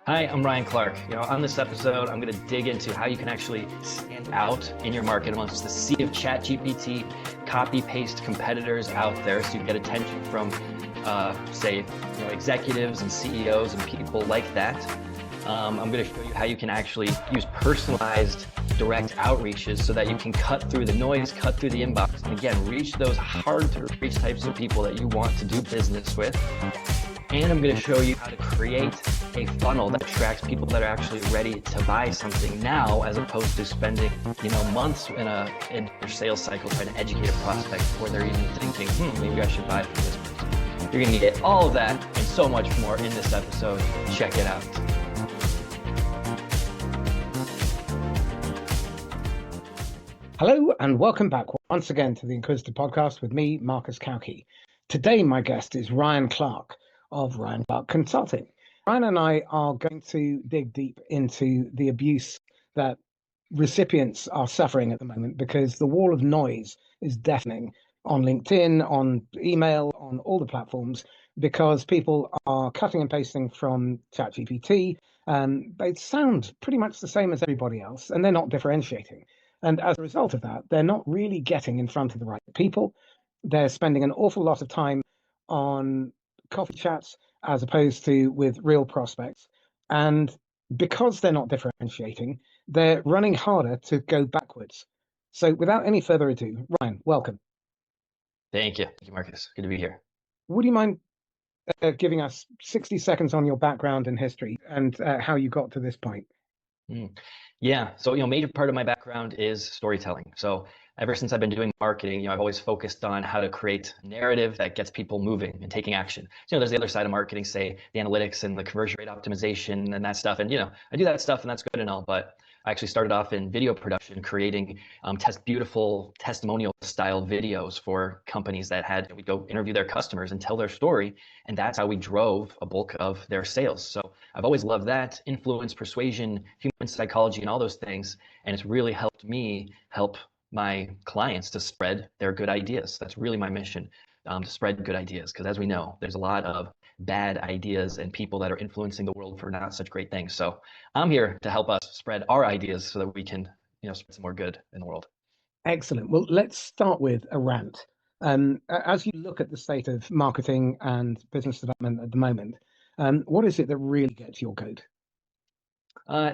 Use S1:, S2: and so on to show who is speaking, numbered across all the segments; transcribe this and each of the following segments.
S1: Hi, I'm Ryan Clark. On this episode, I'm going to dig into how you can actually stand out in your market amongst the sea of ChatGPT, copy-paste competitors out there, so you get attention from, say, executives and CEOs and people like that. I'm going to show you how you can actually use personalized direct outreaches so that you can cut through the noise, cut through the inbox, and again, reach those hard-to-reach types of people that you want to do business with. And I'm going to show you how to create a funnel that attracts people that are actually ready to buy something now, as opposed to spending, months in their sales cycle trying to educate a prospect before they're even thinking, maybe I should buy from this person. You're going to get all of that and so much more in this episode. Check it out.
S2: Hello and welcome back once again to the Inquisitor Podcast with me, Marcus Cauchi. Today, my guest is Ryan Clark of Ryan Clark Consulting. Ryan and I are going to dig deep into the abuse that recipients are suffering at the moment, because the wall of noise is deafening on LinkedIn, on email, on all the platforms, because people are cutting and pasting from ChatGPT. They sound pretty much the same as everybody else, and they're not differentiating. And as a result of that, they're not really getting in front of the right people. They're spending an awful lot of time on coffee chats as opposed to with real prospects. And because they're not differentiating, they're running harder to go backwards. So without any further ado, Ryan, welcome.
S1: Thank you. Thank you, Marcus. Good to be here.
S2: Would you mind giving us 60 seconds on your background and history and how you got to this point?
S1: Yeah. So, major part of my background is storytelling. So ever since I've been doing marketing, I've always focused on how to create narrative that gets people moving and taking action. So, there's the other side of marketing, say the analytics and the conversion rate optimization and that stuff. And, I do that stuff and that's good and all, but I actually started off in video production, creating beautiful testimonial style videos for companies that we'd go interview their customers and tell their story. And that's how we drove a bulk of their sales. So I've always loved that, influence, persuasion, human psychology, and all those things. And it's really helped me help my clients to spread their good ideas. That's really my mission, to spread good ideas. Because as we know, there's a lot of bad ideas and people that are influencing the world for not such great things. So I'm here to help us spread our ideas so that we can, spread some more good in the world.
S2: Excellent. Well, let's start with a rant. As you look at the state of marketing and business development at the moment, what is it that really gets your goat?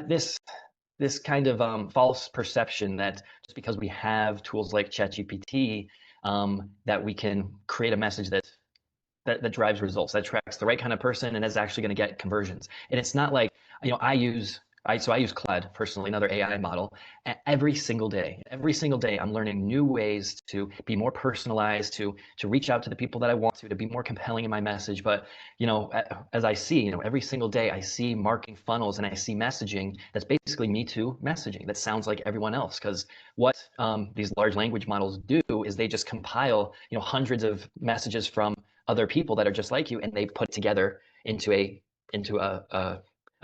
S1: This kind of false perception that just because we have tools like ChatGPT, that we can create a message that drives results, that attracts the right kind of person and is actually going to get conversions. And it's not like, I use Cloud personally, another AI model, every single day. Every single day, I'm learning new ways to be more personalized, to reach out to the people that I want to be more compelling in my message. But, as I see, every single day, I see marketing funnels and I see messaging that's basically Me Too messaging that sounds like everyone else. Because what these large language models do is they just compile, hundreds of messages from other people that are just like you, and they put together into a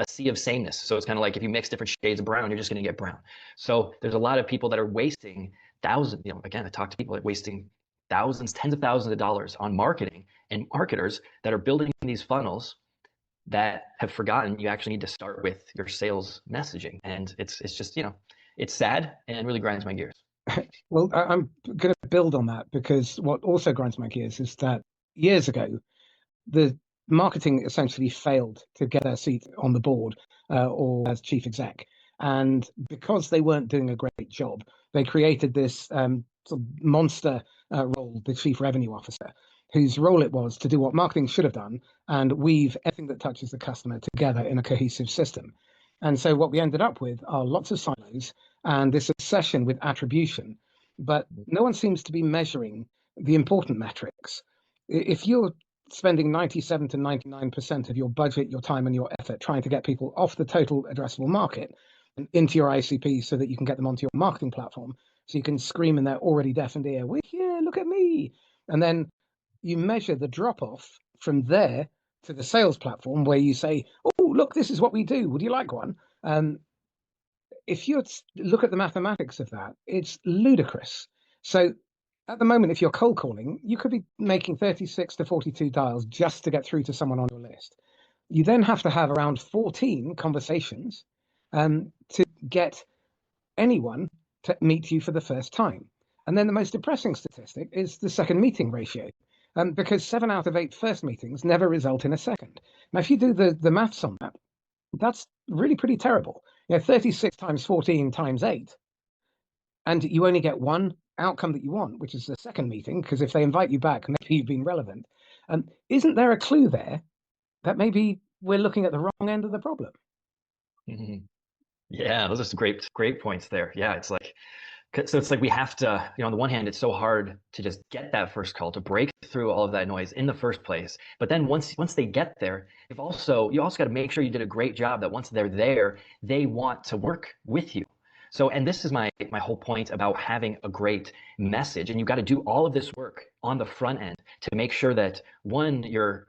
S1: sea of sameness. So it's kind of like if you mix different shades of brown, you're just going to get brown. So there's a lot of people that are wasting thousands, again, I talk to people that are wasting thousands, tens of thousands of dollars on marketing, and marketers that are building these funnels that have forgotten you actually need to start with your sales messaging. And it's just, it's sad and really grinds my gears.
S2: Well, I'm going to build on that, because what also grinds my gears is that years ago, the marketing essentially failed to get their seat on the board or as chief exec. And because they weren't doing a great job, they created this sort of monster role, the chief revenue officer, whose role it was to do what marketing should have done and weave everything that touches the customer together in a cohesive system. And so what we ended up with are lots of silos and this obsession with attribution, but no one seems to be measuring the important metrics. If you're spending 97 to 99% of your budget, your time, and your effort trying to get people off the total addressable market and into your ICP so that you can get them onto your marketing platform, so you can scream in their already deafened ear, "We're here, look at me." And then you measure the drop off from there to the sales platform, where you say, "Oh, look, this is what we do. Would you like one?" If you look at the mathematics of that, it's ludicrous. So at the moment, if you're cold calling, you could be making 36 to 42 dials just to get through to someone on your list. You then have to have around 14 conversations to get anyone to meet you for the first time. And then the most depressing statistic is the second meeting ratio, because 7 out of 8 first meetings never result in a second. Now, if you do the maths on that, that's really pretty terrible. 36 times 14 times 8, and you only get one outcome that you want, which is the second meeting, because if they invite you back, maybe you've been relevant. Isn't there a clue there that maybe we're looking at the wrong end of the problem?
S1: Mhm. Yeah, those are some great points there. Yeah, it's like, so it's like we have to, on the one hand, it's so hard to just get that first call, to break through all of that noise in the first place. But then once they get there, you also got to make sure you did a great job, that once they're there, they want to work with you. So, and this is my whole point about having a great message. And you've got to do all of this work on the front end to make sure that, one, you're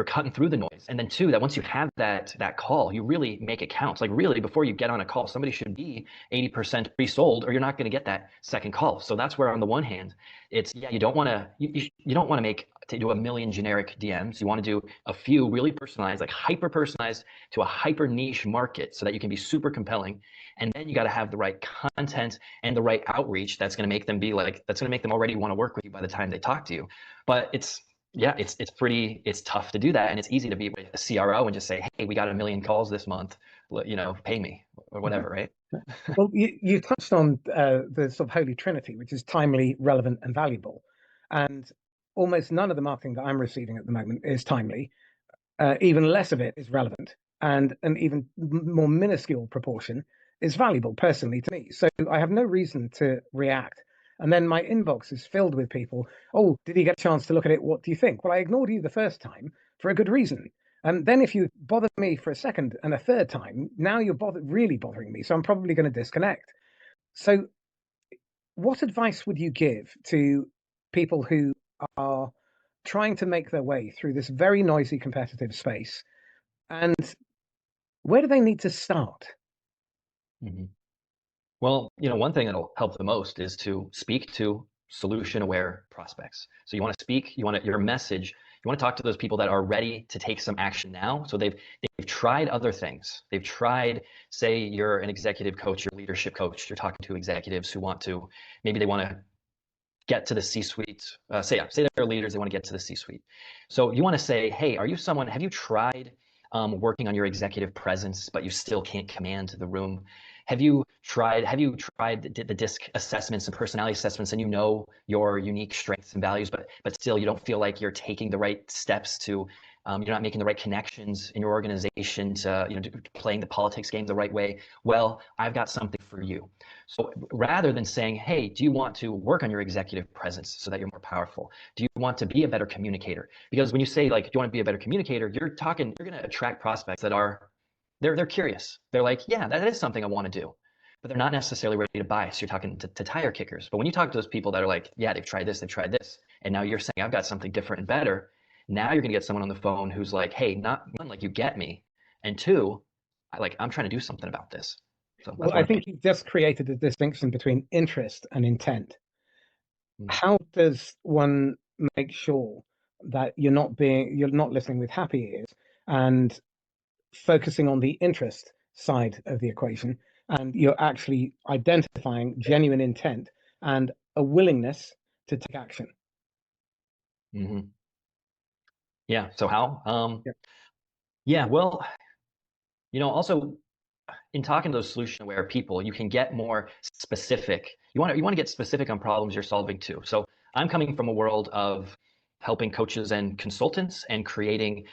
S1: cutting through the noise. And then two, that once you have that call, you really make it count. Like, really, before you get on a call, somebody should be 80% pre-sold, or you're not going to get that second call. So that's where, on the one hand, it's, you don't want to, you don't want to do a million generic DMs. You want to do a few really personalized, like hyper personalized to a hyper niche market, so that you can be super compelling. And then you got to have the right content and the right outreach that's going to make them already want to work with you by the time they talk to you. But it's tough to do that, and it's easy to be with a CRO and just say, hey, we got 1 million calls this month, pay me, or whatever, right?
S2: Well, you touched on the sort of holy trinity, which is timely, relevant, and valuable. And almost none of the marketing that I'm receiving at the moment is timely. Even less of it is relevant, and an even more minuscule proportion is valuable, personally, to me. So I have no reason to react. And then my inbox is filled with people. Oh, did you get a chance to look at it? What do you think? Well, I ignored you the first time for a good reason. And then if you bother me for a second and a third time, now you're really bothering me. So I'm probably going to disconnect. So what advice would you give to people who are trying to make their way through this very noisy competitive space? And where do they need to start?
S1: Mm-hmm. Well, one thing that'll help the most is to speak to solution-aware prospects. So you want to speak, your message, you want to talk to those people that are ready to take some action now. So they've tried other things. They've tried, say you're an executive coach, you're a leadership coach, you're talking to executives who maybe they want to get to the C-suite. Say they're leaders, they want to get to the C-suite. So you want to say, hey, have you tried working on your executive presence, but you still can't command the room? Have you tried the DISC assessments and personality assessments, and your unique strengths and values, but still you don't feel like you're taking the right steps to, you're not making the right connections in your organization to, playing the politics game the right way? Well, I've got something for you. So rather than saying, hey, do you want to work on your executive presence so that you're more powerful? Do you want to be a better communicator? Because when you say, like, do you want to be a better communicator, you're going to attract prospects that they're curious. They're like, yeah, that is something I want to do, but they're not necessarily ready to buy. So you're talking to tire kickers. But when you talk to those people that are like, yeah, they've tried this, and now you're saying, I've got something different and better. Now you're going to get someone on the phone who's like, hey, not one, like, you get me, and two, I'm trying to do something about this. So
S2: Well, I think you've just created a distinction between interest and intent. How does one make sure that you're not listening with happy ears and focusing on the interest side of the equation, and you're actually identifying genuine intent and a willingness to take action?
S1: Mm-hmm. Yeah. So how?
S2: Yeah.
S1: Yeah. Well, also in talking to those solution-aware people, you can get more specific. You want to get specific on problems you're solving too. So I'm coming from a world of helping coaches and consultants and creating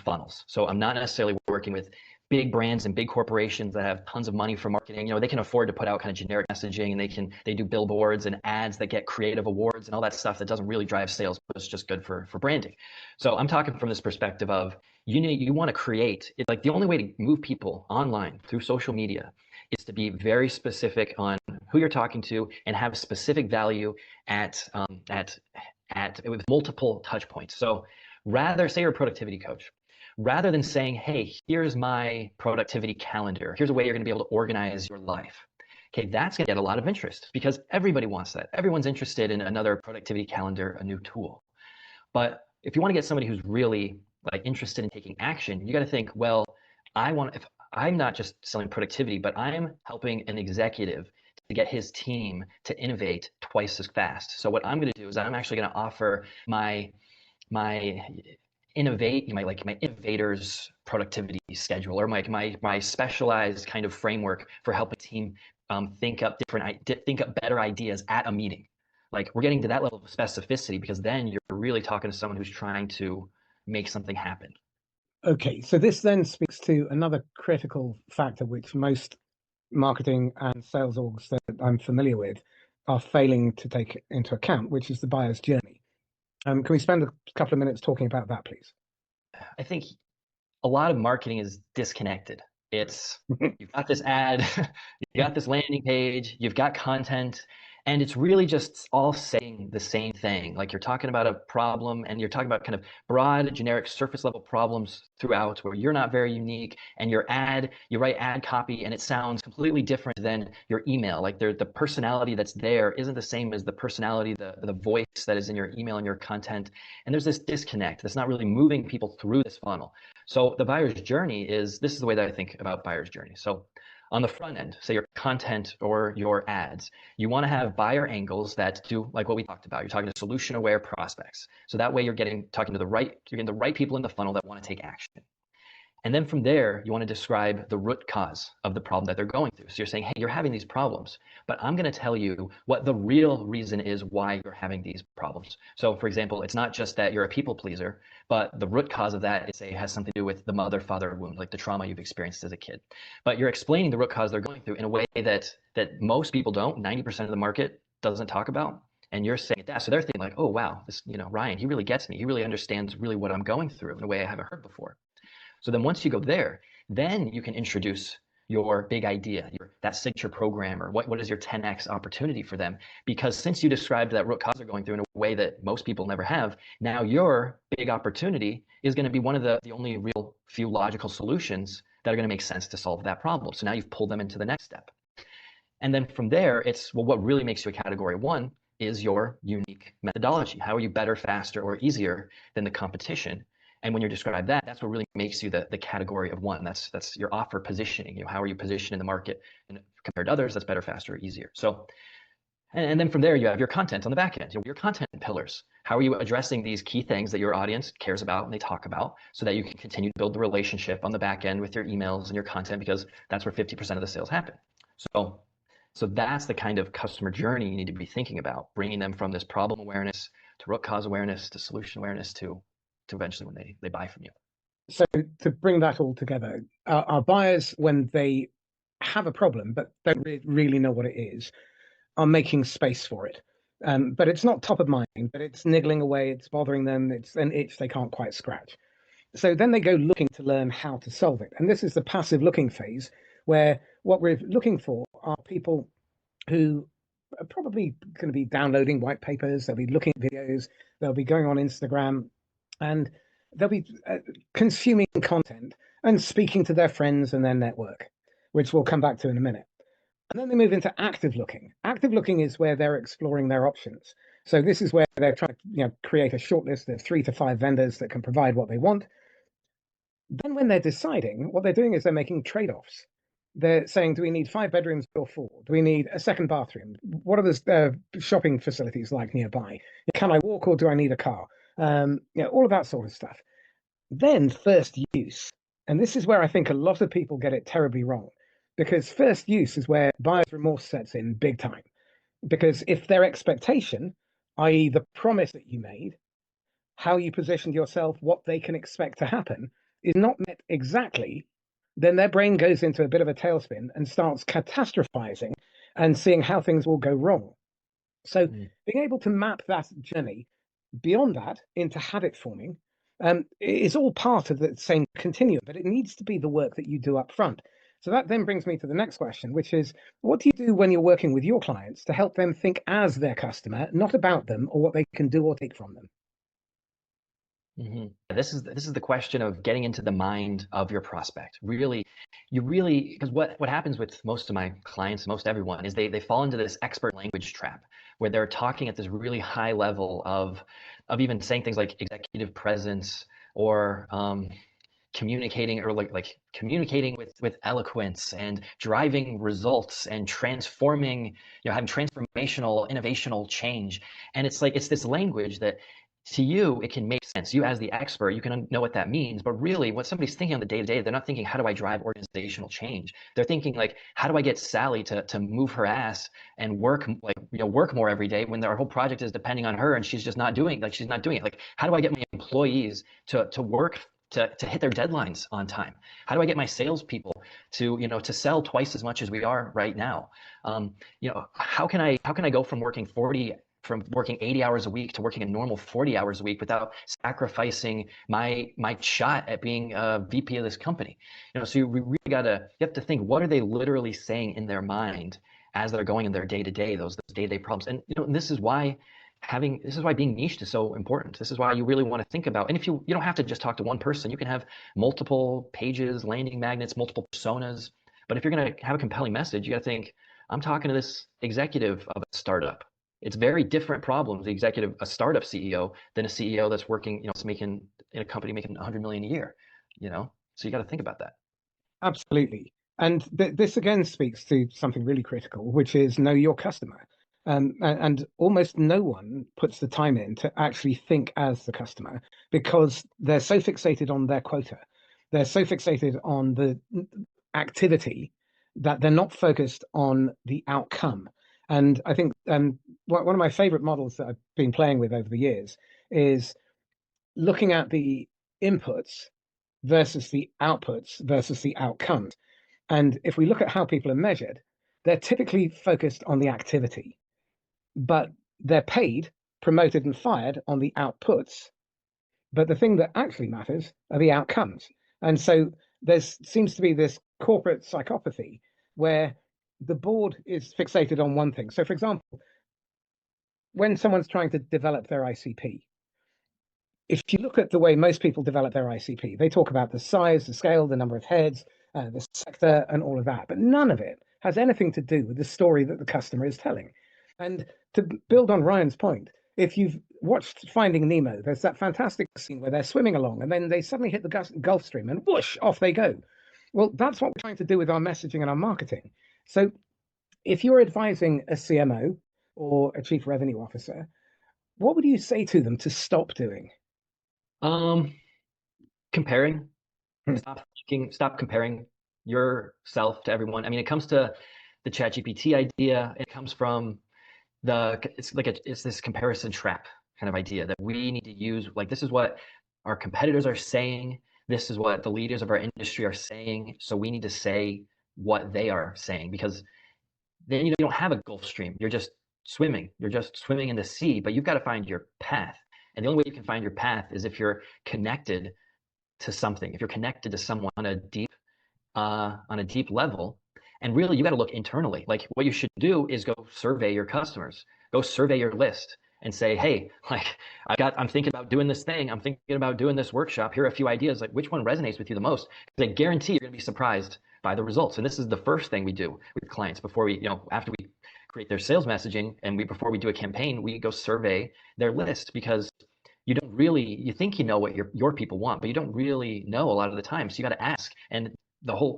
S1: funnels. So I'm not necessarily working with big brands and big corporations that have tons of money for marketing. They can afford to put out kind of generic messaging, and they do billboards and ads that get creative awards and all that stuff that doesn't really drive sales, but it's just good for branding. So I'm talking from this perspective of, you want to create it. Like, the only way to move people online through social media is to be very specific on who you're talking to and have specific value with multiple touch points. So rather, say you're a productivity coach, rather than saying, hey, here's my productivity calendar, here's a way you're going to be able to organize your life. Okay, that's going to get a lot of interest because everybody wants that. Everyone's interested in another productivity calendar, a new tool. But if you want to get somebody who's really like interested in taking action, you got to think, well, if I'm not just selling productivity, but I'm helping an executive to get his team to innovate twice as fast. So what I'm going to do is I'm actually going to offer my my innovators productivity schedule, or my specialized kind of framework for helping a team think up better ideas at a meeting. Like, we're getting to that level of specificity, because then you're really talking to someone who's trying to make something happen.
S2: Okay, so this then speaks to another critical factor which most marketing and sales orgs that I'm familiar with are failing to take into account, which is the buyer's journey. Can we spend a couple of minutes talking about that, please?
S1: I think a lot of marketing is disconnected. It's, you've got this ad, you got this landing page, you've got content, and it's really just all saying the same thing. Like, you're talking about a problem, and you're talking about kind of broad, generic, surface level problems throughout, where you're not very unique, and you write ad copy, and it sounds completely different than your email. Like, the personality that's there isn't the same as the personality, the voice that is in your email and your content. And there's this disconnect that's not really moving people through this funnel. So the buyer's journey this is the way that I think about buyer's journey. So on the front end, say your content or your ads, you want to have buyer angles that do like what we talked about. You're talking to solution aware prospects. So that way you're getting the right people in the funnel that want to take action. And then from there, you want to describe the root cause of the problem that they're going through. So you're saying, hey, you're having these problems, but I'm going to tell you what the real reason is why you're having these problems. So for example, it's not just that you're a people pleaser, but the root cause of that has something to do with the mother-father wound, like the trauma you've experienced as a kid. But you're explaining the root cause they're going through in a way that most people don't, 90% of the market doesn't talk about. And you're saying that. So they're thinking like, oh, wow, this, Ryan, he really gets me. He really understands really what I'm going through in a way I haven't heard before. So then once you go there, then you can introduce your big idea, that signature program, or what is your 10x opportunity for them? Because since you described that root cause they're going through in a way that most people never have, now your big opportunity is going to be one of the only real few logical solutions that are going to make sense to solve that problem. So now you've pulled them into the next step. And then from there, it's, well, what really makes you a category one is your unique methodology. How are you better, faster, or easier than the competition? And when you describe that, that's what really makes you the category of one. That's your offer positioning. How are you positioned in the market, and compared to others, that's better, faster, or easier. So, and then from there, you have your content on the back end, your content pillars. How are you addressing these key things that your audience cares about and they talk about, so that you can continue to build the relationship on the back end with your emails and your content, because that's where 50% of the sales happen. So that's the kind of customer journey you need to be thinking about, bringing them from this problem awareness to root cause awareness to solution awareness to eventually when they buy from you.
S2: So to bring that all together, our buyers, when they have a problem but don't really know what it is, are making space for it. But it's not top of mind, but it's niggling away, it's bothering them, it's an itch they can't quite scratch. So then they go looking to learn how to solve it. And this is the passive looking phase, where what we're looking for are people who are probably going to be downloading white papers, they'll be looking at videos, they'll be going on Instagram, and they'll be consuming content and speaking to their friends and their network, which we'll come back to in a minute. And then they move into active looking. Active looking is where they're exploring their options. So this is where they're trying to create a short list of 3 to 5 vendors that can provide what they want. Then when they're deciding, what they're doing is they're making trade-offs. They're saying, do we need 5 bedrooms or 4? Do we need a second bathroom? What are the shopping facilities like nearby? Can I walk, or do I need a car? All of that sort of stuff. Then first use. And this is where I think a lot of people get it terribly wrong, because first use is where buyer's remorse sets in big time. Because if their expectation, i.e. the promise that you made, how you positioned yourself, what they can expect to happen, is not met exactly, then their brain goes into a bit of a tailspin and starts catastrophizing and seeing how things will go wrong. So being able to map that journey beyond that into habit forming is all part of the same continuum, but it needs to be the work that you do up front. So that then brings me to the next question, which is, what do you do when you're working with your clients to help them think as their customer, not about them or what they can do or take from them?
S1: This is the question of getting into the mind of your prospect. Really, because what happens with most of my clients, most everyone, is they fall into this expert language trap, where they're talking at this really high level of even saying things like executive presence, or communicating, or like communicating with eloquence and driving results and transforming, having transformational, innovational change. And it's like, it's this language that to you, it can make sense. You as the expert, you can know what that means, but really what somebody's thinking on the day-to-day, they're not thinking, how do I drive organizational change? They're thinking like, how do I get Sally to move her ass and work, like, work more every day when their whole project is depending on her and she's just not doing, like, she's not doing it. Like, how do I get my employees to work to hit their deadlines on time? How do I get my salespeople to sell twice as much as we are right now? How can I go from working 80 hours a week to working a normal 40 hours a week without sacrificing my shot at being a VP of this company? So you have to think, what are they literally saying in their mind as they're going in their day-to-day, those day-to-day problems. And this is why being niched is so important. This is why you really want to think about, and if you don't have to just talk to one person, you can have multiple pages, landing magnets, multiple personas. But if you're going to have a compelling message, you got to think, I'm talking to this executive of a startup. It's very different problems, a startup CEO, than a CEO that's working, making in a company making 100 million a year, So you got to think about that.
S2: Absolutely. And this again speaks to something really critical, which is know your customer. And almost no one puts the time in to actually think as the customer, because they're so fixated on their quota. They're so fixated on the activity that they're not focused on the outcome. And I think one of my favorite models that I've been playing with over the years is looking at the inputs versus the outputs versus the outcomes. And if we look at how people are measured, they're typically focused on the activity, but they're paid, promoted, and fired on the outputs. But the thing that actually matters are the outcomes. And so there seems to be this corporate psychopathy where the board is fixated on one thing. So, for example, when someone's trying to develop their ICP, if you look at the way most people develop their ICP, they talk about the size, the scale, the number of heads, the sector, and all of that. But none of it has anything to do with the story that the customer is telling. And to build on Ryan's point, if you've watched Finding Nemo, there's that fantastic scene where they're swimming along and then they suddenly hit the Gulf Stream and whoosh, off they go. Well, that's what we're trying to do with our messaging and our marketing. So if you're advising a CMO or a chief revenue officer, what would you say to them to stop doing?
S1: Comparing. Stop comparing yourself to everyone. I mean, it comes to the ChatGPT idea. It comes from it's this comparison trap kind of idea that we need to use. Like, this is what our competitors are saying. This is what the leaders of our industry are saying. So we need to say what they are saying, because then you don't have a Gulf Stream. You're just swimming. You're just swimming in the sea, but you've got to find your path. And the only way you can find your path is if you're connected to something, if you're connected to someone on a deep level. And really, you got to look internally. Like, what you should do is go survey your customers, go survey your list, and say, hey, like, I'm thinking about doing this thing. I'm thinking about doing this workshop. Here are a few ideas. Like, which one resonates with you the most? Because I guarantee you're going to be surprised by the results. And this is the first thing we do with clients before we, after we create their sales messaging, and before we do a campaign, we go survey their list, because you think you know what your people want, but you don't really know a lot of the time. So you got to ask. And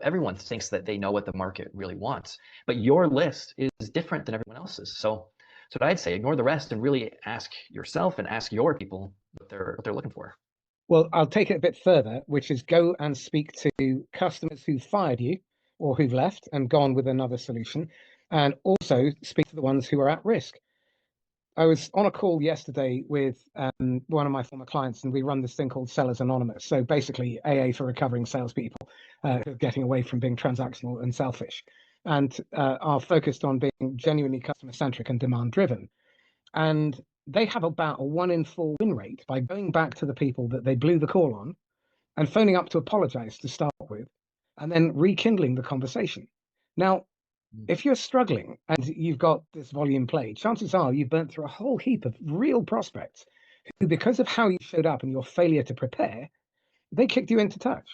S1: everyone thinks that they know what the market really wants, but your list is different than everyone else's. So what I'd say, ignore the rest and really ask yourself and ask your people what they're looking for.
S2: Well, I'll take it a bit further, which is go and speak to customers who fired you or who've left and gone with another solution, and also speak to the ones who are at risk. I was on a call yesterday with one of my former clients, and we run this thing called Sellers Anonymous. So basically, AA for recovering salespeople who are getting away from being transactional and selfish, and are focused on being genuinely customer-centric and demand-driven. And they have about a 1 in 4 win rate by going back to the people that they blew the call on and phoning up to apologize to start with, and then rekindling the conversation. Now, if you're struggling and you've got this volume play, chances are you've burnt through a whole heap of real prospects who, because of how you showed up and your failure to prepare, they kicked you into touch.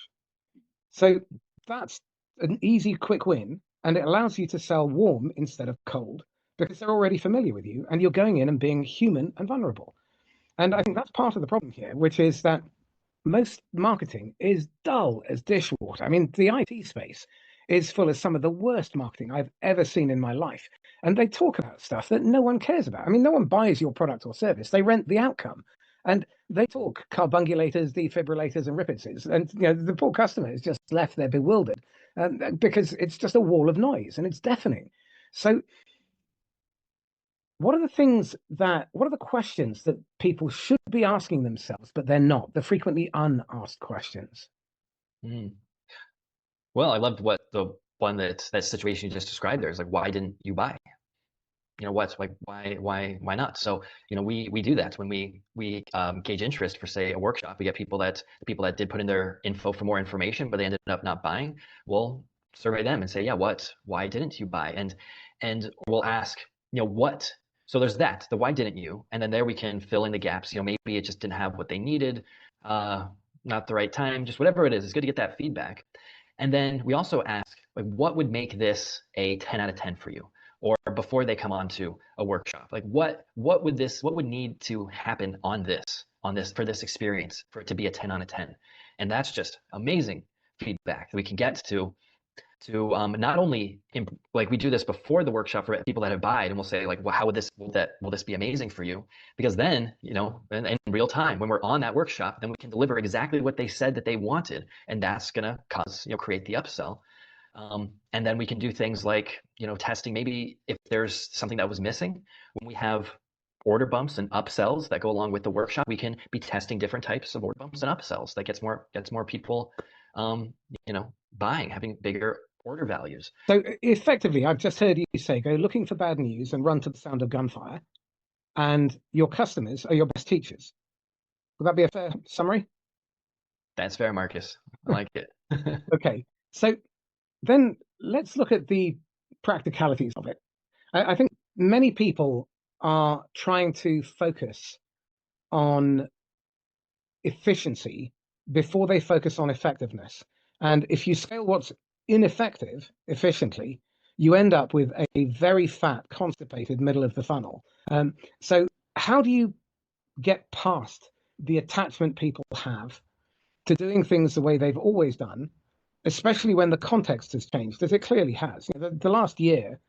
S2: So that's an easy, quick win, and it allows you to sell warm instead of cold, because they're already familiar with you and you're going in and being human and vulnerable. And I think that's part of the problem here, which is that most marketing is dull as dishwater. I mean, the IT space is full of some of the worst marketing I've ever seen in my life. And they talk about stuff that no one cares about. I mean, no one buys your product or service, they rent the outcome. And they talk carbungulators, defibrillators, and rippices. And the poor customer is just left there bewildered because it's just a wall of noise and it's deafening. So what are the questions that people should be asking themselves, but they're not, the frequently unasked questions?
S1: Mm. Well, I loved what the one that situation you just described there is like, why didn't you buy? What's like, why not? So, we do that when we gauge interest for, say, a workshop. We get the people that did put in their info for more information, but they ended up not buying. We'll survey them and say, yeah, why didn't you buy? And we'll ask, what. So there's that, the why didn't you? And then there we can fill in the gaps. Maybe it just didn't have what they needed, not the right time, just whatever it is. It's good to get that feedback. And then we also ask, like, what would make this a 10 out of 10 for you? Or before they come on to a workshop, like what would need to happen on this for this experience for it to be a 10 out of 10? And that's just amazing feedback that we can get to not only like we do this before the workshop for people that have buyed, and we'll say like, well, how will this be amazing for you? Because then, in real time, when we're on that workshop, then we can deliver exactly what they said that they wanted, and that's gonna create the upsell. And then we can do things like, testing, maybe if there's something that was missing. When we have order bumps and upsells that go along with the workshop, we can be testing different types of order bumps and upsells that gets more people, buying, having bigger order values.
S2: So effectively, I've just heard you say, go looking for bad news and run to the sound of gunfire, and your customers are your best teachers. Would that be a fair summary?
S1: That's fair, Marcus. I like it.
S2: Okay. So then let's look at the practicalities of it. I think many people are trying to focus on efficiency before they focus on effectiveness. And if you scale what's ineffective efficiently, you end up with a very fat, constipated middle of the funnel. So, how do you get past the attachment people have to doing things the way they've always done, especially when the context has changed, as it clearly has? The last year,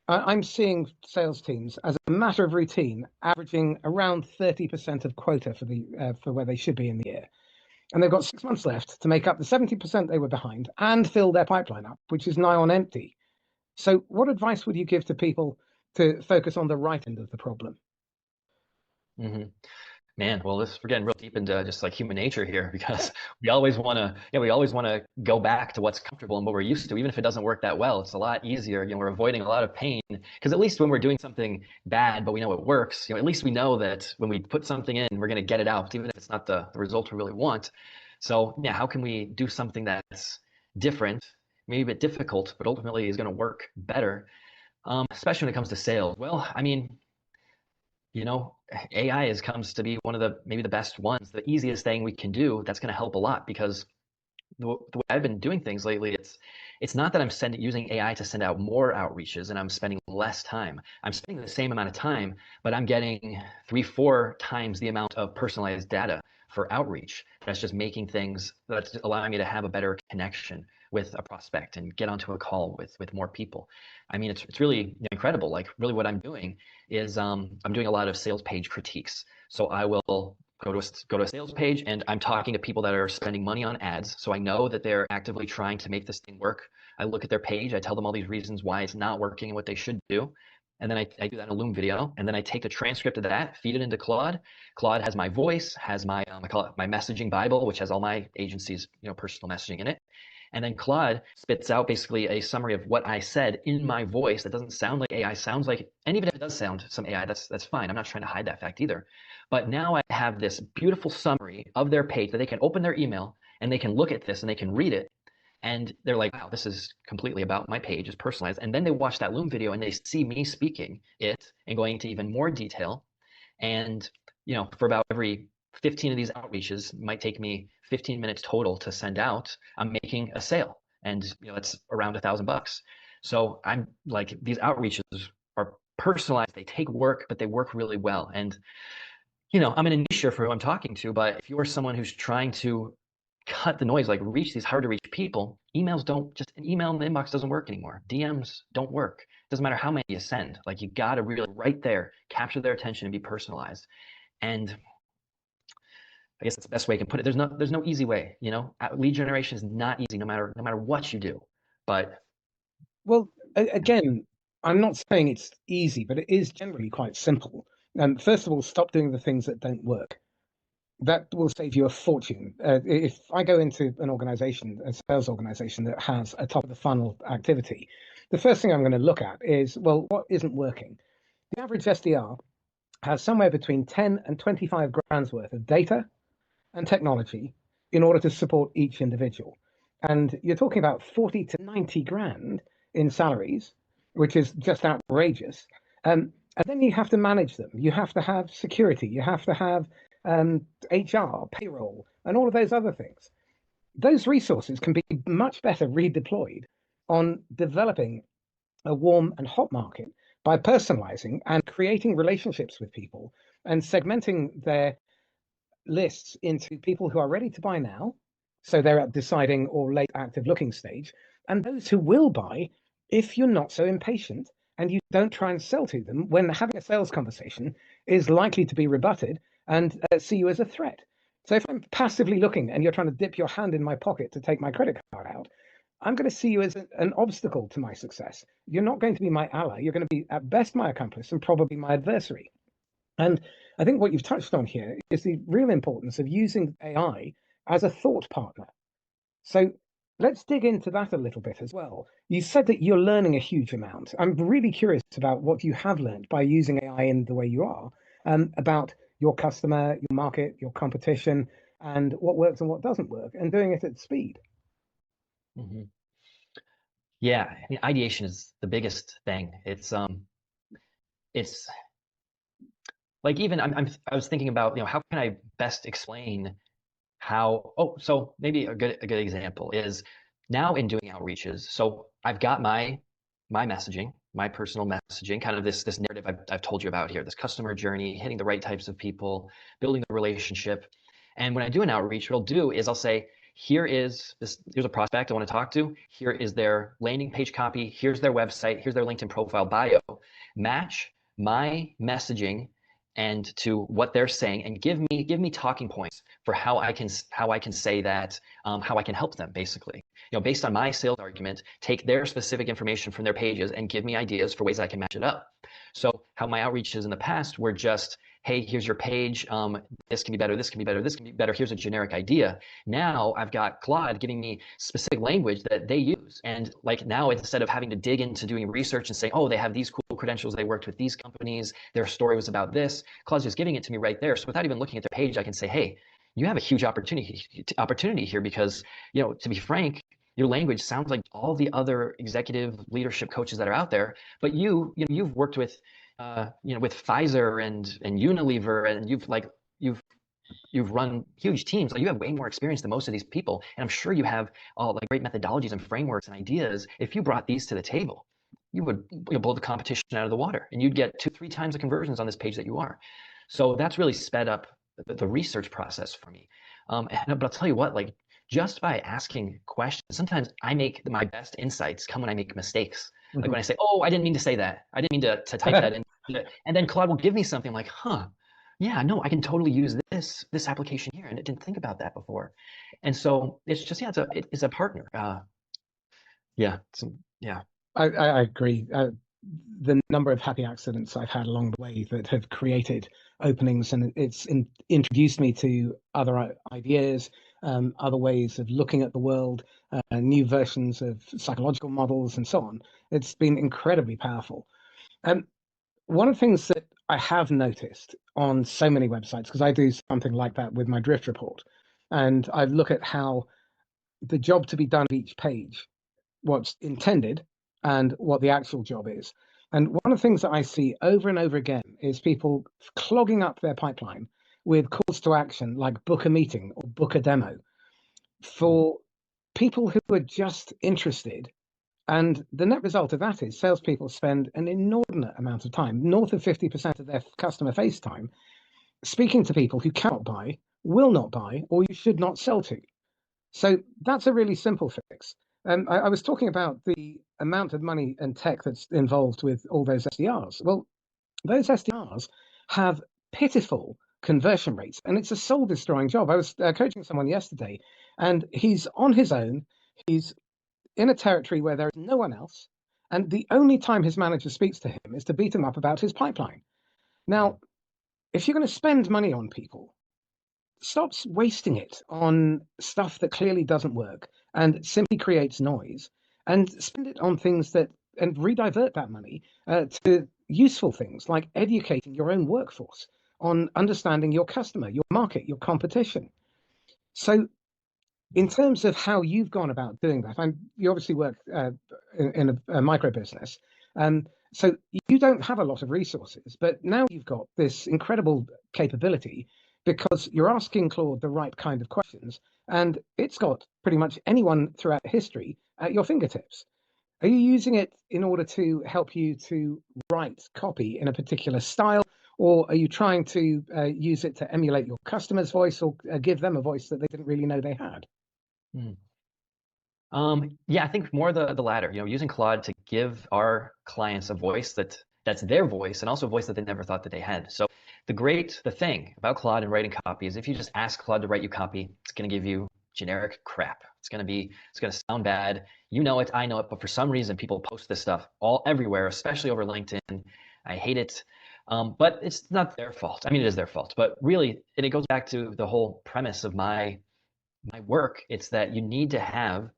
S2: I'm seeing sales teams, as a matter of routine, averaging around 30% of quota for where they should be in the year. And they've got 6 months left to make up the 70% they were behind and fill their pipeline up, which is nigh on empty. So what advice would you give to people to focus on the right end of the problem?
S1: Mm-hmm. Man, well, we're getting real deep into just like human nature here, because we always want to go back to what's comfortable and what we're used to, even if it doesn't work that well. It's a lot easier. We're avoiding a lot of pain, because at least when we're doing something bad, but we know it works, at least we know that when we put something in, we're going to get it out, even if it's not the result we really want. So yeah, how can we do something that's different, maybe a bit difficult, but ultimately is going to work better, especially when it comes to sales? Well, I mean, AI comes to be one of maybe the best ones, the easiest thing we can do that's going to help a lot, because the way I've been doing things lately, it's not that I'm using AI to send out more outreaches and I'm spending less time. I'm spending the same amount of time, but I'm getting 3-4 times the amount of personalized data for outreach. That's just that's allowing me to have a better connection with a prospect and get onto a call with more people. I mean, it's really incredible. Like, really what I'm doing is I'm doing a lot of sales page critiques. So I will go to a sales page, and I'm talking to people that are spending money on ads. So I know that they're actively trying to make this thing work. I look at their page, I tell them all these reasons why it's not working and what they should do. And then I do that in a Loom video, and then I take the transcript of that, feed it into Claude. Claude has my voice, has my I call it my messaging Bible, which has all my agency's personal messaging in it. And then Claude spits out basically a summary of what I said in my voice that doesn't sound like AI sounds like. And even if it does sound some AI, that's fine. I'm not trying to hide that fact either. But now I have this beautiful summary of their page that they can open their email and they can look at this and they can read it. And they're like, wow, this is completely about my page, it's personalized. And then they watch that Loom video and they see me speaking it and going into even more detail. And, for about every 15 of these outreaches, it might take me 15 minutes total to send out, I'm making a sale. And, that's around $1,000. So I'm like, these outreaches are personalized, they take work, but they work really well. And I'm in a niche for who I'm talking to, but if you're someone who's trying to cut the noise, like reach these hard to reach people, emails don't just an email in the inbox doesn't work anymore. DMs don't work. Doesn't matter how many you send. Like you got to really right there capture their attention and be personalized. And I guess that's the best way I can put it. There's no easy way. Lead generation is not easy, no matter what you do. But
S2: Well, again, I'm not saying it's easy, but it is generally quite simple. First of all, stop doing the things that don't work. That will save you a fortune. If I go into an organization, a sales organization that has a top of the funnel activity, the first thing I'm going to look at is, well, what isn't working? The average SDR has somewhere between 10 and 25 grand's worth of data and technology in order to support each individual. And you're talking about 40 to 90 grand in salaries, which is just outrageous. And then you have to manage them. You have to have security. You have to have HR, payroll, and all of those other things. Those resources can be much better redeployed on developing a warm and hot market by personalizing and creating relationships with people and segmenting their lists into people who are ready to buy now, so they're at deciding or late active looking stage, and those who will buy if you're not so impatient and you don't try and sell to them when having a sales conversation is likely to be rebutted and see you as a threat. So if I'm passively looking and you're trying to dip your hand in my pocket to take my credit card out, I'm going to see you as an obstacle to my success. You're not going to be my ally. You're going to be at best my accomplice and probably my adversary. And I think what you've touched on here is the real importance of using AI as a thought partner. So let's dig into that a little bit as well. You said that you're learning a huge amount. I'm really curious about what you have learned by using AI in the way you are, about your customer, your market, your competition, and what works and what doesn't work, and doing it at speed.
S1: mhm. Yeah, I mean, ideation is the biggest thing. It's like even I was thinking about, how can I best explain how, oh, so maybe a good example is now in doing outreaches. So I've got my messaging, my personal messaging, kind of this narrative I've told you about here, this customer journey, hitting the right types of people, building the relationship. And when I do an outreach, what I'll do is I'll say, here's a prospect I want to talk to. Here is their landing page copy. Here's their website. Here's their LinkedIn profile bio. Match my messaging and to what they're saying, and give me talking points for how I can say that, how I can help them, basically. Based on my sales argument, take their specific information from their pages and give me ideas for ways I can match it up. So how my outreaches in the past were just, hey, here's your page. This can be better. This can be better. This can be better. Here's a generic idea. Now I've got Claude giving me specific language that they use. And like now, instead of having to dig into doing research and say, oh, they have these cool credentials, they worked with these companies, their story was about this, Claude's just giving it to me right there. So without even looking at their page, I can say, hey, you have a huge opportunity here because, to be frank, your language sounds like all the other executive leadership coaches that are out there, but you've worked with with Pfizer and Unilever, and you've run huge teams. Like you have way more experience than most of these people, and I'm sure you have all like great methodologies and frameworks and ideas. If you brought these to the table, you would blow the competition out of the water, and you'd get 2-3 times the conversions on this page that you are. So that's really sped up the research process for me. But I'll tell you what, like just by asking questions, sometimes I make my best insights come when I make mistakes. Like when I say, oh, I didn't mean to say that. I didn't mean to type that in. And then Claude will give me something like, huh, yeah, no, I can totally use this application here. And I didn't think about that before. And so it's just, yeah, it's a partner. Yeah. Yeah.
S2: I agree. The number of happy accidents I've had along the way that have created openings, and it's introduced me to other ideas, other ways of looking at the world, new versions of psychological models, and so on. It's been incredibly powerful. And one of the things that I have noticed on so many websites, because I do something like that with my drift report, and I look at how the job to be done of each page, what's intended and what the actual job is. And one of the things that I see over and over again is people clogging up their pipeline with calls to action like book a meeting or book a demo for people who are just interested. And the net result of that is salespeople spend an inordinate amount of time, north of 50% of their customer face time, speaking to people who cannot buy, will not buy, or you should not sell to. So that's a really simple fix. I was talking about the amount of money and tech that's involved with all those SDRs. Well, those SDRs have pitiful conversion rates, and it's a soul destroying job. I was coaching someone yesterday, and he's on his own. He's in a territory where there is no one else, and the only time his manager speaks to him is to beat him up about his pipeline. Now, if you're going to spend money on people, stop wasting it on stuff that clearly doesn't work and simply creates noise, and spend it on things that and redivert that money to useful things like educating your own workforce on understanding your customer, your market, your competition. So in terms of how you've gone about doing that, you obviously work in a micro business, so you don't have a lot of resources, but now you've got this incredible capability because you're asking Claude the right kind of questions, and it's got pretty much anyone throughout history at your fingertips. Are you using it in order to help you to write copy in a particular style, or are you trying to use it to emulate your customer's voice or give them a voice that they didn't really know they had?
S1: Hmm. Yeah, I think more the latter. Using Claude to give our clients a voice that's their voice, and also a voice that they never thought that they had. So the thing about Claude and writing copy is if you just ask Claude to write you copy, it's going to give you generic crap. It's going to sound bad. You know it, I know it, but for some reason people post this stuff everywhere, especially over LinkedIn. I hate it. But it's not their fault. I mean, it is their fault, but really, and it goes back to the whole premise of my work. It's that you need to have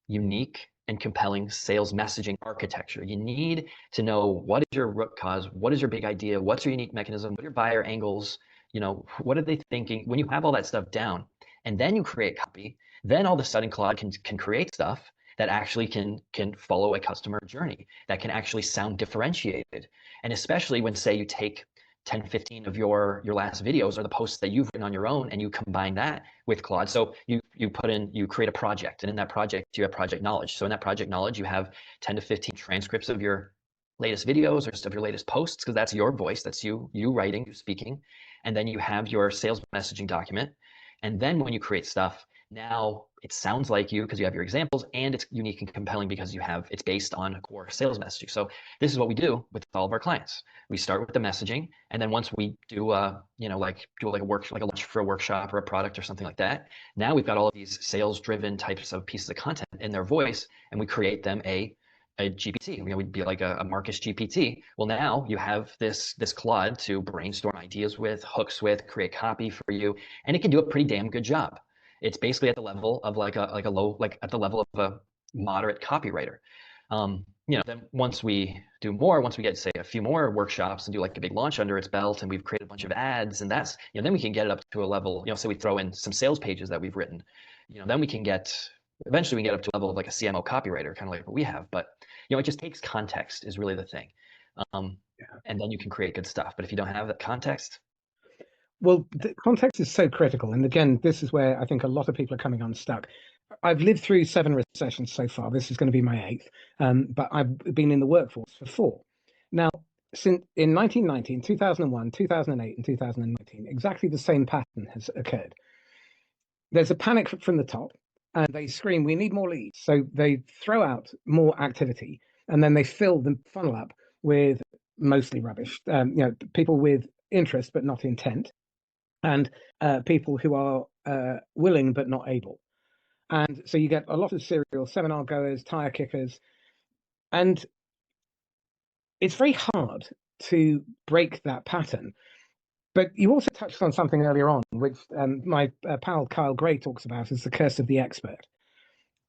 S1: unique and compelling sales messaging architecture. You need to know what is your root cause, what is your big idea, what's your unique mechanism, what are your buyer angles, what are they thinking? When you have all that stuff down and then you create copy, then all of a sudden Claude can create stuff that actually can follow a customer journey, that can actually sound differentiated. And especially when, say, you take 10, 15 of your last videos or the posts that you've written on your own and you combine that with Claude. So you create a project, and in that project you have project knowledge. So in that project knowledge you have 10 to 15 transcripts of your latest videos or just of your latest posts, because that's your voice, that's you writing, you speaking. And then you have your sales messaging document. And then when you create stuff, now it sounds like you because you have your examples, and it's unique and compelling because it's based on core sales messaging. So this is what we do with all of our clients. We start with the messaging, and then once we do a launch for a workshop or a product or something like that, now we've got all of these sales driven types of pieces of content in their voice, and we create them a GPT. We'd be like a Marcus GPT. Well, now you have this Claude to brainstorm ideas with, hooks with, create copy for you, and it can do a pretty damn good job. It's basically at the level of at the level of a moderate copywriter. Then once we get, say, a few more workshops and do like a big launch under its belt, and we've created a bunch of ads, and that's, then we can get it up to a level, so we throw in some sales pages that we've written, then eventually we can get up to a level of like a CMO copywriter, kind of like what we have. But, it just takes context is really the thing. And then you can create good stuff. But if you don't have that context.
S2: Well, the context is so critical. And again, this is where I think a lot of people are coming unstuck. I've lived through 7 recessions so far. This is going to be my 8th. But I've been in the workforce for 4. Now, since in 1990, 2001, 2008, and 2019, exactly the same pattern has occurred. There's a panic from the top, and they scream, "We need more leads." So they throw out more activity, and then they fill the funnel up with mostly rubbish. People with interest but not intent, and people who are willing but not able. And so you get a lot of serial seminar goers, tire kickers, and it's very hard to break that pattern. But you also touched on something earlier on, which my pal Kyle Gray talks about as the curse of the expert.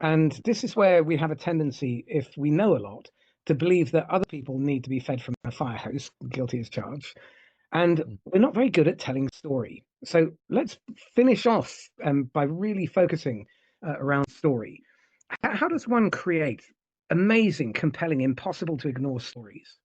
S2: And this is where we have a tendency, if we know a lot, to believe that other people need to be fed from a fire hose, guilty as charged. And we're not very good at telling story. So let's finish off by really focusing around story. How does one create amazing, compelling, impossible to ignore stories?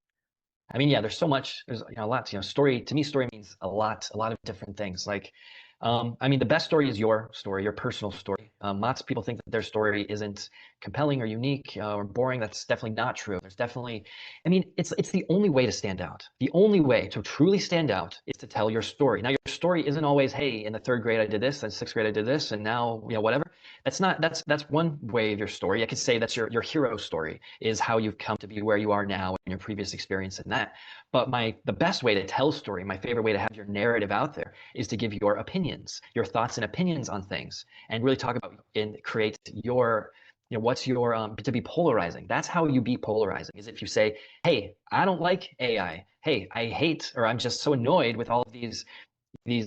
S1: I mean, yeah, there's so much. There's a lot. Story, to me, story means a lot of different things. Like, I mean, the best story is your story, your personal story. Lots of people think that their story isn't compelling or unique or boring. That's definitely not true. There's definitely, I mean, it's the only way to stand out. The only way to truly stand out is to tell your story. Now, your story isn't always, hey, in the third grade I did this, in sixth grade I did this, and now, whatever. That's one way of your story. I could say that's your hero story, is how you've come to be where you are now and your previous experience in that. But the best way to tell story, my favorite way to have your narrative out there, is to give your opinions, your thoughts and opinions on things, and really talk about and create your, what's your to be polarizing. That's how you be polarizing. Is if you say, hey, I don't like AI. Hey, I hate, or I'm just so annoyed with all of these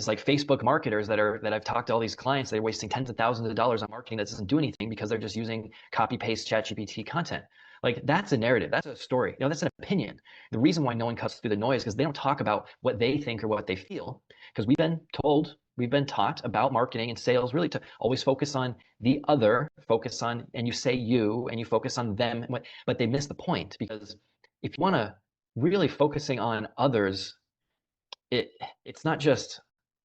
S1: like Facebook marketers that I've talked to all these clients. They're wasting tens of thousands of dollars on marketing that doesn't do anything because they're just using copy paste ChatGPT content. Like, that's a narrative. That's a story. That's an opinion. The reason why no one cuts through the noise is because they don't talk about what they think or what they feel. Because we've been taught about marketing and sales really to always focus on the other, and you say you, and you focus on them, but they miss the point. Because if you want to really focusing on others, it's not just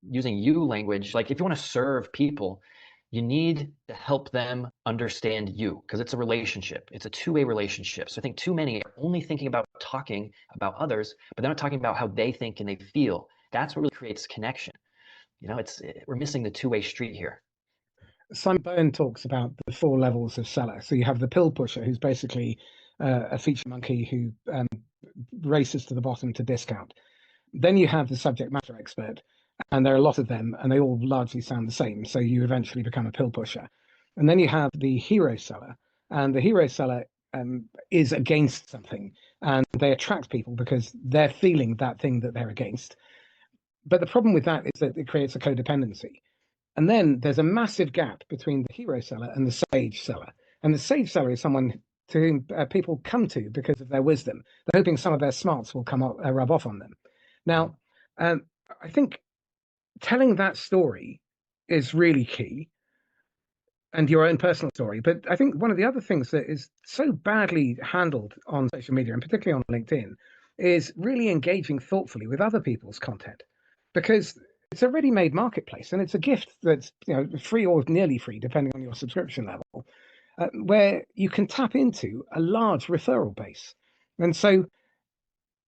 S1: using you language. Like, if you want to serve people, you need to help them understand you, because it's a relationship. It's a two-way relationship. So I think too many are only thinking about talking about others, but they're not talking about how they think and they feel. That's what really creates connection. We're missing the two-way street here.
S2: Simon Bowen talks about the four levels of seller. So you have the pill pusher, who's basically a feature monkey who races to the bottom to discount. Then you have the subject matter expert, and there are a lot of them, and they all largely sound the same. So you eventually become a pill pusher. And then you have the hero seller, and the hero seller is against something, and they attract people because they're feeling that thing that they're against. But the problem with that is that it creates a codependency. And then there's a massive gap between the hero seller and the sage seller. And the sage seller is someone to whom people come to because of their wisdom. They're hoping some of their smarts will rub off on them. Now, I think telling that story is really key, and your own personal story. But I think one of the other things that is so badly handled on social media, and particularly on LinkedIn, is really engaging thoughtfully with other people's content, because it's a ready-made marketplace, and it's a gift that's free or nearly free, depending on your subscription level, where you can tap into a large referral base. And so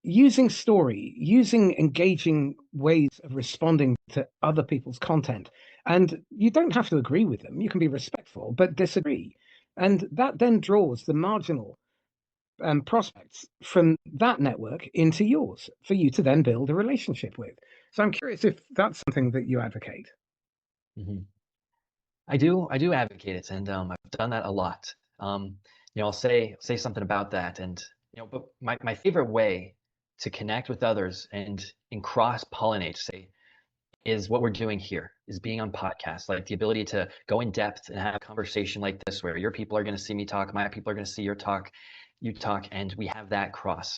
S2: using story, using engaging ways of responding to other people's content, and you don't have to agree with them. You can be respectful, but disagree. And that then draws the marginal prospects from that network into yours for you to then build a relationship with. So I'm curious if that's something that you advocate.
S1: Mm-hmm. I do advocate it, and I've done that a lot. I'll say something about that, and but my favorite way to connect with others and cross-pollinate, say, is what we're doing here, is being on podcasts, like the ability to go in depth and have a conversation like this, where your people are going to see me talk, my people are going to see you talk, and we have that cross.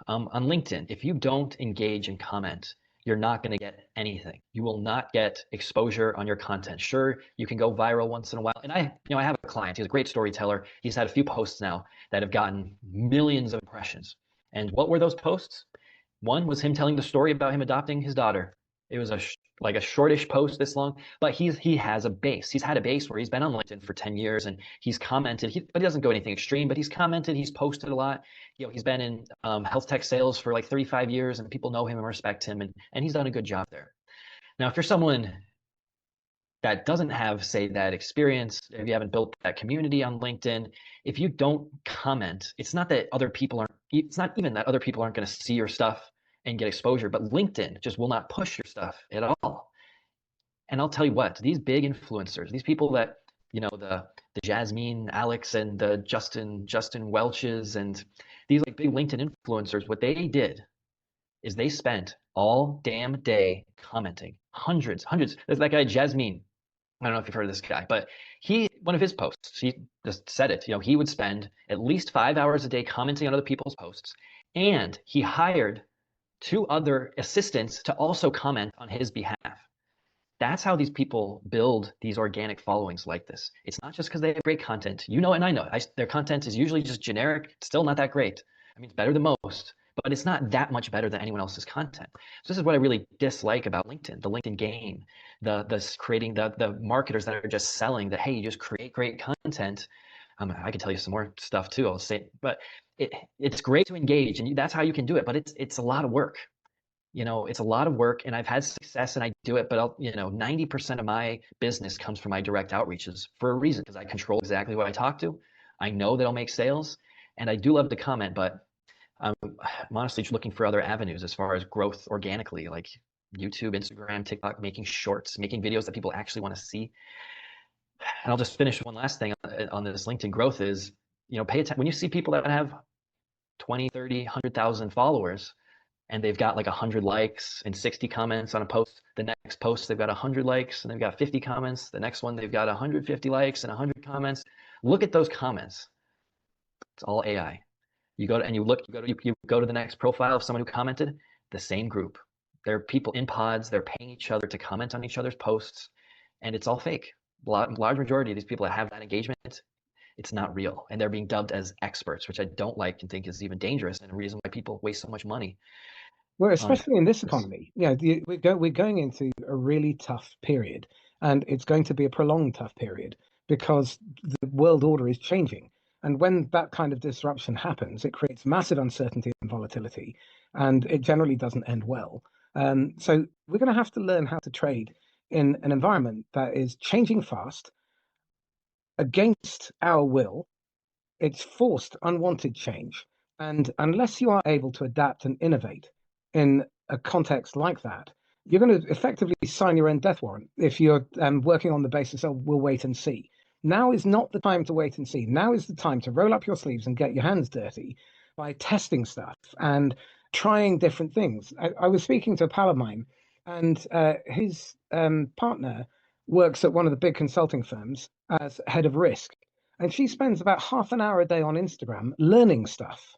S1: On LinkedIn, if you don't engage and comment, you're not going to get anything. You will not get exposure on your content. Sure, you can go viral once in a while. And I have a client. He's a great storyteller. He's had a few posts now that have gotten millions of impressions. And what were those posts? One was him telling the story about him adopting his daughter. It was like a shortish post this long, but he has a base. He's had a base where he's been on LinkedIn for 10 years, and he's commented, but he doesn't go anything extreme, but he's commented, he's posted a lot. He's been in health tech sales for like 35 years, and people know him and respect him, and he's done a good job there. Now, if you're someone that doesn't have, say, that experience, if you haven't built that community on LinkedIn, if you don't comment, it's not even that other people aren't going to see your stuff and get exposure, but LinkedIn just will not push your stuff at all. And I'll tell you what, these big influencers, these people that, the Jasmine Alex and the Justin Welches, and these like big LinkedIn influencers, what they did is they spent all damn day commenting, hundreds. There's that guy Jasmine. I don't know if you've heard of this guy, but one of his posts, he just said it, he would spend at least 5 hours a day commenting on other people's posts, and he hired 2 other assistants to also comment on his behalf. That's how these people build these organic followings like this. It's not just because they have great content. And I know. Their content is usually just generic, still not that great. I mean, it's better than most, but it's not that much better than anyone else's content. So this is what I really dislike about LinkedIn, the LinkedIn game, the marketers that are just selling that, hey, you just create great content. I can tell you some more stuff too, I'll say, but it's great to engage, and that's how you can do it, but it's a lot of work. It's a lot of work, and I've had success and I do it, but 90% of my business comes from my direct outreaches for a reason, because I control exactly what I talk to. I know that I'll make sales, and I do love to comment, but I'm honestly just looking for other avenues as far as growth organically, like YouTube, Instagram, TikTok, making shorts, making videos that people actually want to see. And I'll just finish one last thing on this LinkedIn growth is, pay attention when you see people that have 20, 30, 100,000 followers, and they've got like 100 likes and 60 comments on a post. The next post, they've got 100 likes and they've got 50 comments. The next one, they've got 150 likes and 100 comments. Look at those comments. It's all AI. You go to, and you look, you go to the next profile of someone who commented, the same group. They're people in pods. They're paying each other to comment on each other's posts, and it's all fake. Large majority of these people that have that engagement, it's not real, and they're being dubbed as experts, which I don't like and think is even dangerous, and a reason why people waste so much money.
S2: Well, especially in this economy, we're going into a really tough period, and it's going to be a prolonged tough period because the world order is changing. And when that kind of disruption happens, it creates massive uncertainty and volatility, and it generally doesn't end well. So we're going to have to learn how to trade in an environment that is changing fast against our will. It's forced, unwanted change. And unless you are able to adapt and innovate in a context like that, you're going to effectively sign your own death warrant if you're working on the basis of we'll wait and see. Now is not the time to wait and see. Now is the time to roll up your sleeves and get your hands dirty by testing stuff and trying different things. I was speaking to a pal of mine, and his partner works at one of the big consulting firms as head of risk. And she spends about half an hour a day on Instagram learning stuff.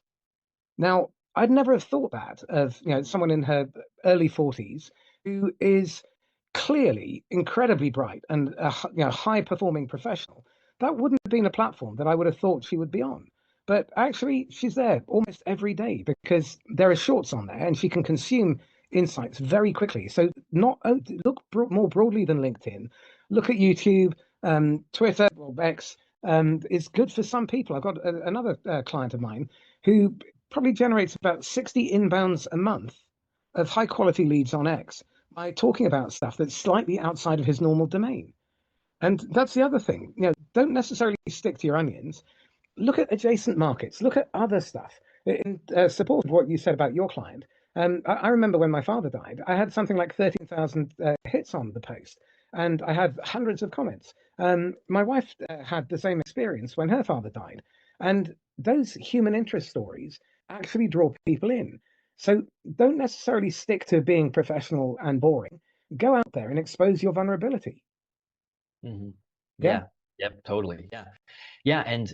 S2: Now, I'd never have thought that of someone in her early 40s who is clearly incredibly bright and a high performing professional. That wouldn't have been a platform that I would have thought she would be on. But actually, she's there almost every day because there are shorts on there and she can consume insights very quickly. So look more broadly than LinkedIn. Look at YouTube, Twitter, or X. It's good for some people. I've got another client of mine who probably generates about 60 inbounds a month of high quality leads on X by talking about stuff that's slightly outside of his normal domain. And that's the other thing. Don't necessarily stick to your onions. Look at adjacent markets. Look at other stuff. In support of what you said about your client, I remember when my father died, I had something like 13,000 hits on the post, and I had hundreds of comments. My wife had the same experience when her father died, and those human interest stories actually draw people in. So don't necessarily stick to being professional and boring. Go out there and expose your vulnerability.
S1: Mm-hmm.
S2: Yeah.
S1: Yeah. Yep. Totally. Yeah. Yeah. And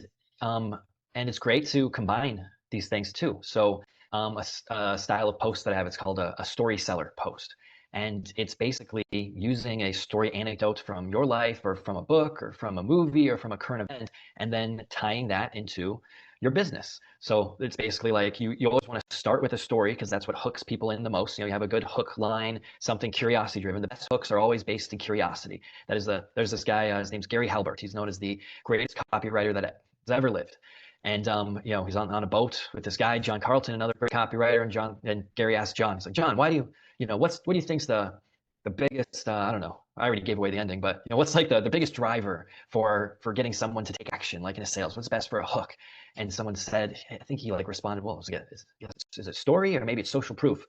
S1: it's great to combine these things too. So a style of post that I have, it's called a story seller post. And it's basically using a story anecdote from your life or from a book or from a movie or from a current event, and then tying that into your business. So it's basically like you always want to start with a story because that's what hooks people in the most. You have a good hook line, something curiosity driven. The best hooks are always based in curiosity. There's this guy, his name's Gary Halbert. He's known as the greatest copywriter that has ever lived. And he's on a boat with this guy, John Carlton, another great copywriter. And Gary asked John, he's like, John, why do you, what do you think's the biggest, I don't know, I already gave away the ending, but what's like the biggest driver for getting someone to take action, like in a sales? What's best for a hook? And someone said, I think he responded, well, is it story or maybe it's social proof?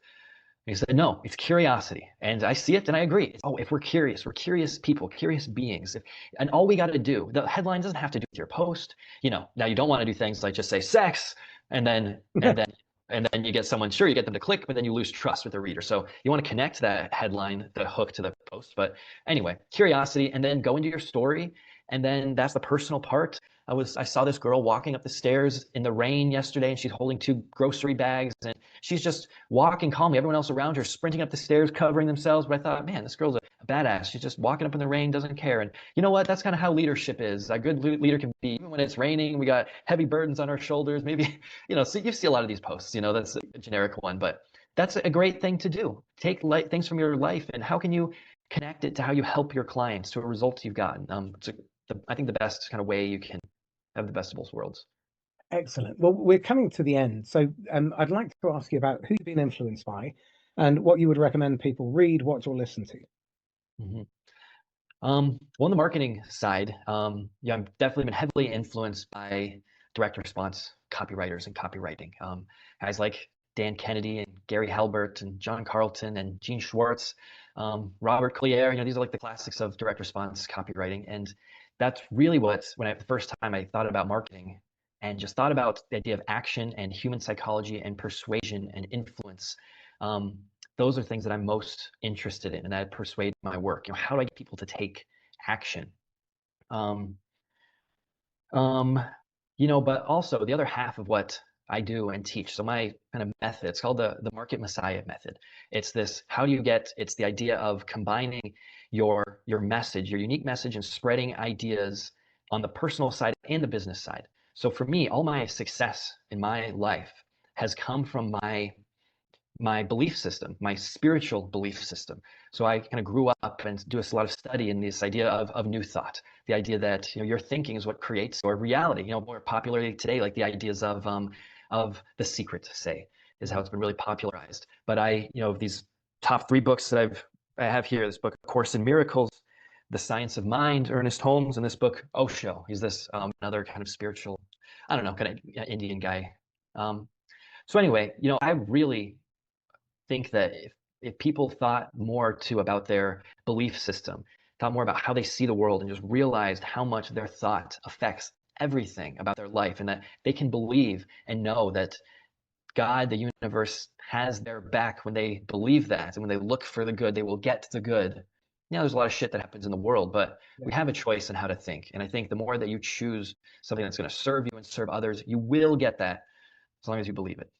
S1: And he said, no, it's curiosity. And I see it and I agree. If we're curious people, curious beings. And all we got to do, the headline doesn't have to do with your post. Now you don't want to do things like just say sex and then you get someone, sure, you get them to click, but then you lose trust with the reader. So you want to connect that headline, the hook to the post. But anyway, curiosity, and then go into your story. And then that's the personal part. I saw this girl walking up the stairs in the rain yesterday, and she's holding 2 grocery bags, and she's just walking calmly. Everyone else around her sprinting up the stairs, covering themselves. But I thought, man, this girl's a badass. She's just walking up in the rain, doesn't care. And you know what? That's kind of how leadership is. A good leader can be, even when it's raining, we got heavy burdens on our shoulders. Maybe, so you see a lot of these posts, that's a generic one, but that's a great thing to do. Take things from your life, and how can you connect it to how you help your clients, to a result you've gotten. I think the best kind of way you can have the best of both worlds.
S2: Excellent. Well, we're coming to the end. So I'd like to ask you about who you've been influenced by and what you would recommend people read, watch, or listen to.
S1: Mm-hmm. Well, on the marketing side, I've definitely been heavily influenced by direct response copywriters and copywriting. Guys like Dan Kennedy and Gary Halbert and John Carlton and Gene Schwartz, Robert Collier. These are like the classics of direct response copywriting. And that's really when the first time I thought about marketing and just thought about the idea of action and human psychology and persuasion and influence. Those are things that I'm most interested in and that persuade my work. How do I get people to take action? But also the other half of what I do and teach. So my kind of method, it's called the Market Messiah method. It's the idea of combining your message, your unique message, and spreading ideas on the personal side and the business side. So for me, all my success in my life has come from my belief system, my spiritual belief system. So I kind of grew up and do a lot of study in this idea of new thought, the idea that your thinking is what creates your reality. More popularly today, like the ideas of The Secret, say, is how it's been really popularized. But these top 3 books that I have here, this book, Course in Miracles, The Science of Mind, Ernest Holmes, and this book, Osho. He's this another kind of spiritual, I don't know, kind of Indian guy. So anyway, I really think that if people thought more too about their belief system, thought more about how they see the world, and just realized how much their thought affects everything about their life, and that they can believe and know that God, the universe, has their back when they believe that, and when they look for the good, they will get the good. There's a lot of shit that happens in the world, but we have a choice in how to think. And I think the more that you choose something that's going to serve you and serve others, you will get that, as long as you believe it.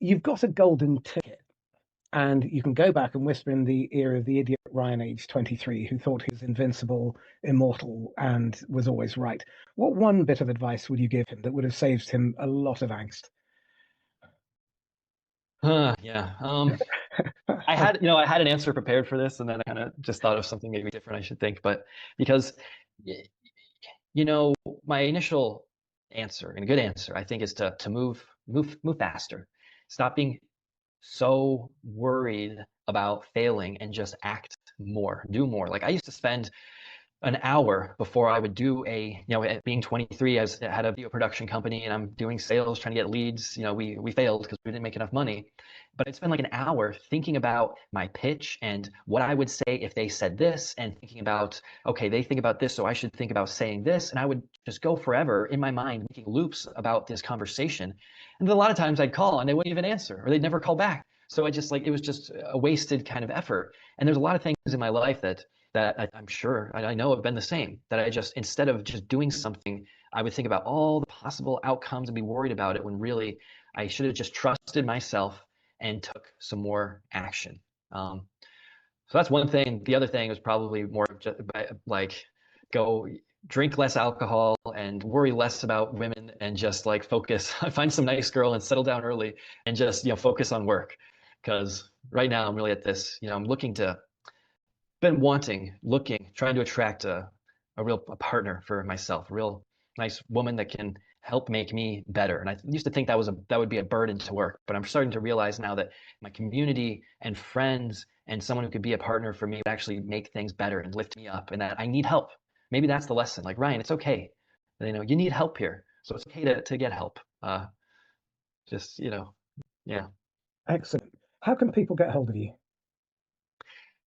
S2: You've got a golden ticket, and you can go back and whisper in the ear of the idiot Ryan, age 23, who thought he was invincible, immortal, and was always right. What one bit of advice would you give him that would have saved him a lot of angst?
S1: Yeah. I had an answer prepared for this, and then I kind of just thought of something maybe different I should think, but because my initial answer, and a good answer, I think, is to move faster. Stop being so worried about failing and just act more, do more. Like I used to spend an hour before I would do at being 23, I had a video production company and I'm doing sales, trying to get leads. We failed because we didn't make enough money. But I'd spend like an hour thinking about my pitch and what I would say if they said this, and thinking about, okay, they think about this, so I should think about saying this. And I would just go forever in my mind making loops about this conversation. And then a lot of times I'd call and they wouldn't even answer, or they'd never call back. So it was just a wasted kind of effort. And there's a lot of things in my life that I'm sure, I know have been the same, that I just, instead of just doing something, I would think about all the possible outcomes and be worried about it, when really I should have just trusted myself and took some more action. So that's one thing. The other thing was probably more just like go drink less alcohol and worry less about women, and just like focus, find some nice girl and settle down early, and just, focus on work. Because right now I'm really at this, I'm trying to attract a partner for myself, a real nice woman that can help make me better. And I used to think that would be a burden to work, but I'm starting to realize now that my community and friends and someone who could be a partner for me would actually make things better and lift me up, and that I need help. Maybe that's the lesson. Like, Ryan, it's okay. You need help here. So it's okay to get help. Yeah.
S2: Excellent. How can people get hold of you?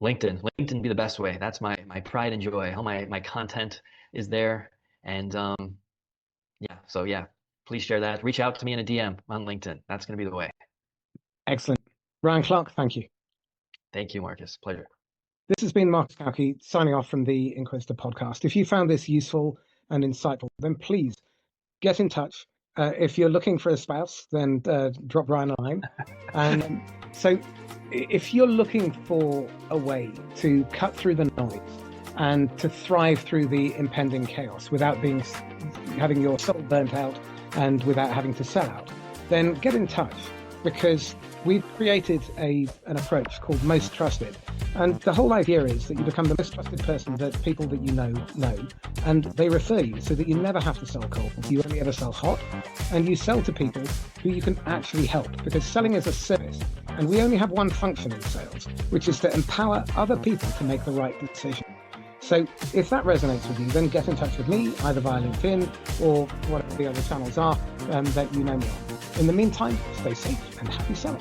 S1: LinkedIn would be the best way. That's my pride and joy. All my content is there. And yeah, please share that. Reach out to me in a DM on LinkedIn. That's going to be the way.
S2: Excellent. Ryan Clark, thank you.
S1: Thank you, Marcus. Pleasure.
S2: This has been Marcus Kauke signing off from the Inquisitor podcast. If you found this useful and insightful, then please get in touch. If you're looking for a spouse, then drop Ryan a line. And so if you're looking for a way to cut through the noise and to thrive through the impending chaos without having your soul burnt out and without having to sell out, then get in touch, because we've created an approach called Most Trusted. And the whole idea is that you become the most trusted person that people that you know, and they refer you, so that you never have to sell cold. You only ever sell hot, and you sell to people who you can actually help, because selling is a service. And we only have one function in sales, which is to empower other people to make the right decision. So if that resonates with you, then get in touch with me, either via LinkedIn or whatever the other channels are that you know me on. In the meantime, stay safe and happy selling.